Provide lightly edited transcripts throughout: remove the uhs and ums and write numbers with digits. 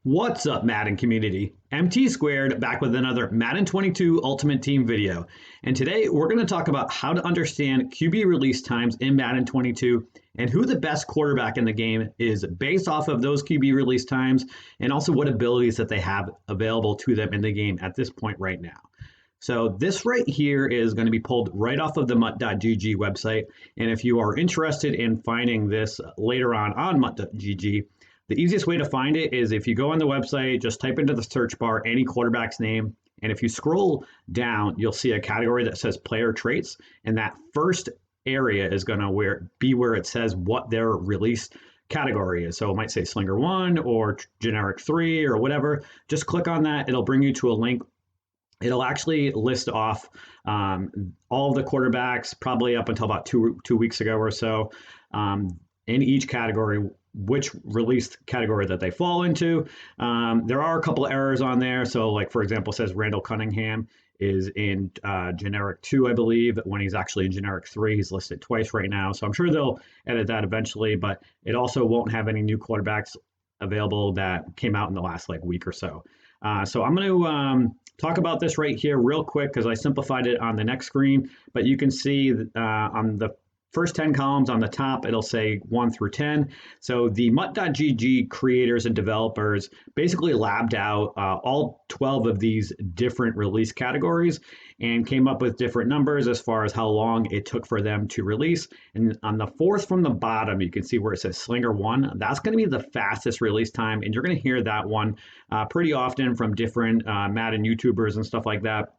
What's up, Madden community? MT Squared back with another Madden 22 Ultimate Team video. And today we're going to talk about how to understand QB release times in Madden 22 and who the best quarterback in the game is based off of those QB release times, and also what abilities that they have available to them in the game at this point right now. So this right here is going to be pulled right off of the MUT.gg website. And if you are interested in finding this later on MUT.gg, the easiest way to find it is if you go on the website, just type into the search bar any quarterback's name. And if you scroll down, you'll see a category that says player traits. And that first area is going to be where it says what their release category is. So it might say Slinger 1 or Generic 3 or whatever. Just click on that. It'll bring you to a link. It'll actually list off all of the quarterbacks, probably up until about two weeks ago or so, in each category, which released category that they fall into. There are a couple of errors on there. So, like, for example, it says Randall Cunningham is in Generic 2, I believe, when he's actually in Generic 3. He's listed twice right now. So I'm sure they'll edit that eventually, but it also won't have any new quarterbacks available that came out in the last week or so. So I'm going to talk about this right here real quick because I simplified it on the next screen, but you can see on the first 10 columns on the top, it'll say 1 through 10. So the MUT.gg creators and developers basically labbed out all 12 of these different release categories and came up with different numbers as far as how long it took for them to release. And on the fourth from the bottom, you can see where it says Slinger 1. That's going to be the fastest release time, and you're going to hear that one pretty often from different Madden YouTubers and stuff like that,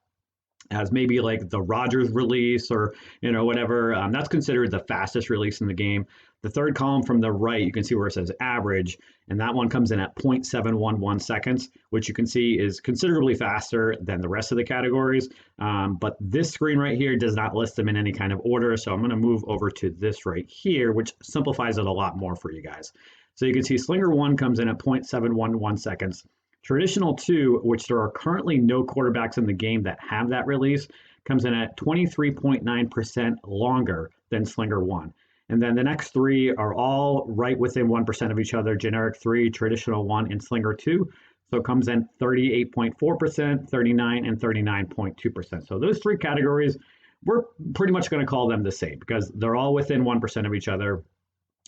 as maybe like the Rodgers release or whatever. That's considered the fastest release in the game. The third column from the right, you can see where it says average, and that one comes in at 0.711 seconds, which you can see is considerably faster than the rest of the categories. But this screen right here does not list them in any kind of order, so I'm going to move over to this right here, which simplifies it a lot more for you guys. So you can see Slinger 1 comes in at 0.711 seconds. Traditional 2, which there are currently no quarterbacks in the game that have that release, comes in at 23.9% longer than Slinger 1. And then the next three are all right within 1% of each other: Generic 3, Traditional 1, and Slinger 2. So it comes in 38.4%, 39, and 39.2%. So those three categories, we're pretty much going to call them the same because they're all within 1% of each other.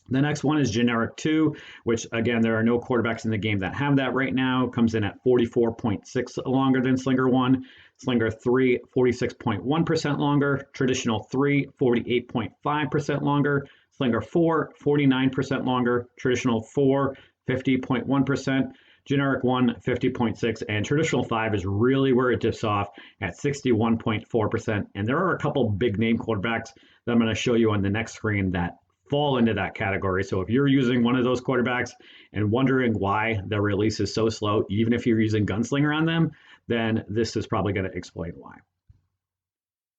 The next one is Generic 2, which, again, there are no quarterbacks in the game that have that right now. Comes in at 44.6 longer than Slinger 1. Slinger 3, 46.1% longer. Traditional 3, 48.5% longer. Slinger 4, 49% longer. Traditional 4, 50.1%. Generic 1, 50.6, and Traditional 5 is really where it dips off at 61.4%. And there are a couple big name quarterbacks that I'm going to show you on the next screen that fall into that category. So if you're using one of those quarterbacks and wondering why their release is so slow, even if you're using Gunslinger on them, then this is probably going to explain why.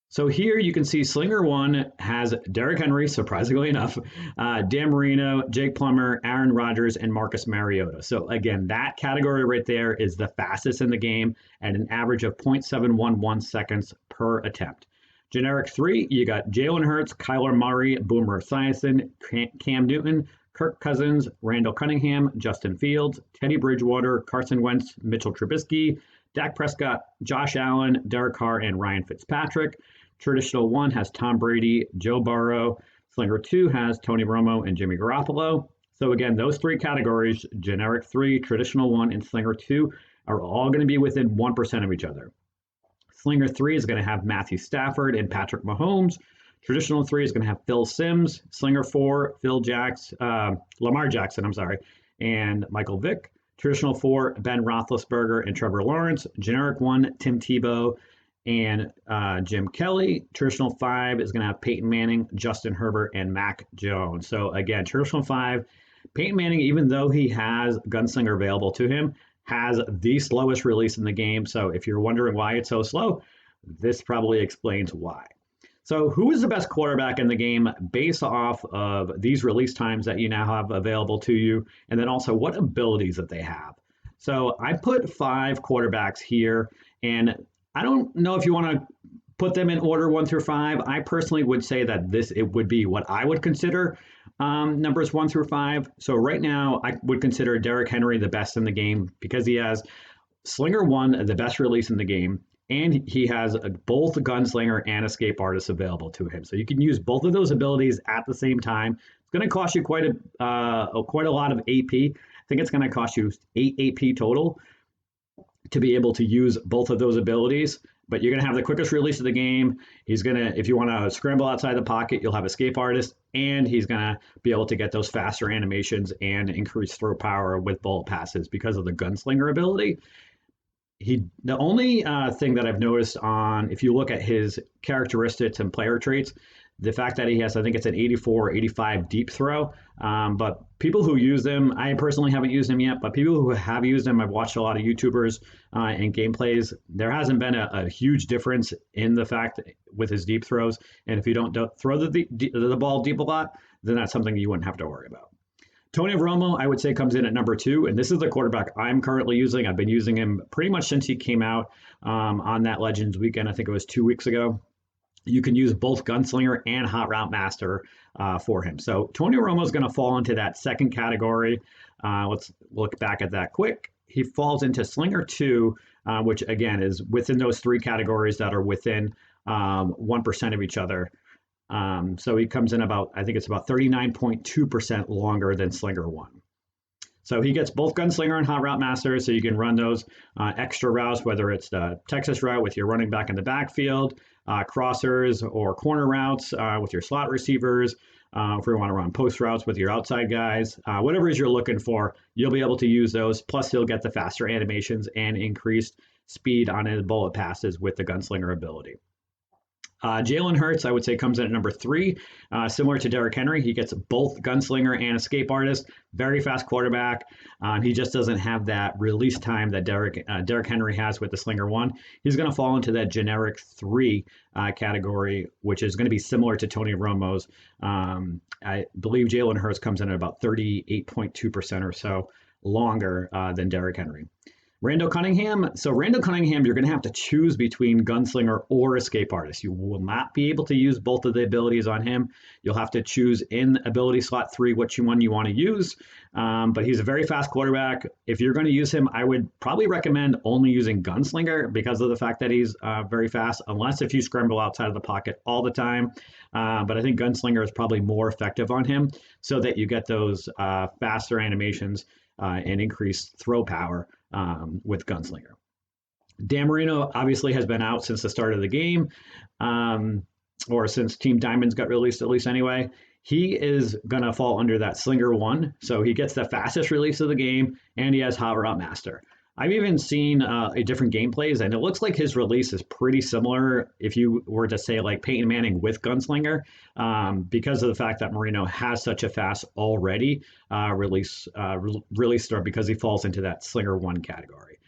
So here you can see Slinger 1 has Derrick Henry, surprisingly enough, Dan Marino, Jake Plummer, Aaron Rodgers, and Marcus Mariota. So again, that category right there is the fastest in the game at an average of 0.711 seconds per attempt. Generic 3, you got Jalen Hurts, Kyler Murray, Boomer Esiason, Cam Newton, Kirk Cousins, Randall Cunningham, Justin Fields, Teddy Bridgewater, Carson Wentz, Mitchell Trubisky, Dak Prescott, Josh Allen, Derek Carr, and Ryan Fitzpatrick. Traditional 1 has Tom Brady, Joe Burrow. Slinger 2 has Tony Romo and Jimmy Garoppolo. So again, those three categories, Generic 3, Traditional 1, and Slinger 2, are all going to be within 1% of each other. Slinger 3 is going to have Matthew Stafford and Patrick Mahomes. Traditional 3 is going to have Phil Simms. Slinger 4, Lamar Jackson, and Michael Vick. Traditional 4, Ben Roethlisberger and Trevor Lawrence. Generic 1, Tim Tebow and Jim Kelly. Traditional 5 is going to have Peyton Manning, Justin Herbert, and Mac Jones. So again, Traditional 5, Peyton Manning, even though he has Gunslinger available to him, has the slowest release in the game. So if you're wondering why it's so slow, this probably explains why. So who is the best quarterback in the game based off of these release times that you now have available to you, and then also what abilities that they have? So I put 5 quarterbacks here, and I don't know if you want to put them in order 1 through 5. I personally would say that it would be what I would consider numbers 1 through 5. So right now, I would consider Derrick Henry the best in the game because he has Slinger 1, the best release in the game, and he has both Gunslinger and Escape Artist available to him. So you can use both of those abilities at the same time. It's going to cost you quite a lot of AP. I think it's going to cost you 8 AP total to be able to use both of those abilities. But you're going to have the quickest release of the game. He's going to, if you want to scramble outside the pocket, you'll have Escape Artist, and he's going to be able to get those faster animations and increase throw power with bullet passes because of the Gunslinger ability. The only thing that I've noticed on, if you look at his characteristics and player traits, the fact that he has, I think it's an 84 or 85 deep throw. But people who use them, I personally haven't used them yet, but people who have used them, I've watched a lot of YouTubers and gameplays. There hasn't been a huge difference in the fact with his deep throws. And if you don't throw the ball deep a lot, then that's something you wouldn't have to worry about. Tony Romo, I would say, comes in at number 2, and this is the quarterback I'm currently using. I've been using him pretty much since he came out on that Legends weekend. I think it was 2 weeks ago. You can use both Gunslinger and Hot Route Master for him. So Tony Romo is going to fall into that second category. Let's look back at that quick. He falls into Slinger 2, which, again, is within those 3 categories that are within 1% of each other. So he comes in about, I think it's about 39.2% longer than Slinger 1. So he gets both Gunslinger and Hot Route Master, so you can run those extra routes, whether it's the Texas route with your running back in the backfield, crossers or corner routes with your slot receivers, if you want to run post routes with your outside guys, whatever it is you're looking for, you'll be able to use those. Plus, he'll get the faster animations and increased speed on his bullet passes with the Gunslinger ability. Jalen Hurts, I would say, comes in at number 3, similar to Derrick Henry. He gets both Gunslinger and Escape Artist. Very fast quarterback. He just doesn't have that release time that Derrick Henry has with the Slinger 1. He's going to fall into that generic 3 category, which is going to be similar to Tony Romo's. I believe Jalen Hurts comes in at about 38.2% or so longer than Derrick Henry. Randall Cunningham. So Randall Cunningham, you're going to have to choose between Gunslinger or Escape Artist. You will not be able to use both of the abilities on him. You'll have to choose in ability slot 3 which one you want to use. But he's a very fast quarterback. If you're going to use him, I would probably recommend only using Gunslinger because of the fact that he's very fast, unless if you scramble outside of the pocket all the time. But I think Gunslinger is probably more effective on him so that you get those faster animations and increased throw power with Gunslinger. Dan Marino obviously has been out since the start of the game, or since Team Diamonds got released, at least anyway. He is going to fall under that Slinger 1, so he gets the fastest release of the game, and he has Hot Route Master. I've even seen different gameplays, and it looks like his release is pretty similar if you were to say like Peyton Manning with Gunslinger, because of the fact that Marino has such a fast already release start because he falls into that Slinger 1 category.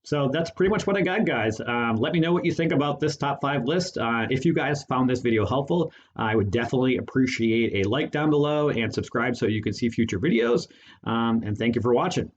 So that's pretty much what I got, guys. Let me know what you think about this top 5 list. If you guys found this video helpful, I would definitely appreciate a like down below and subscribe so you can see future videos. And thank you for watching.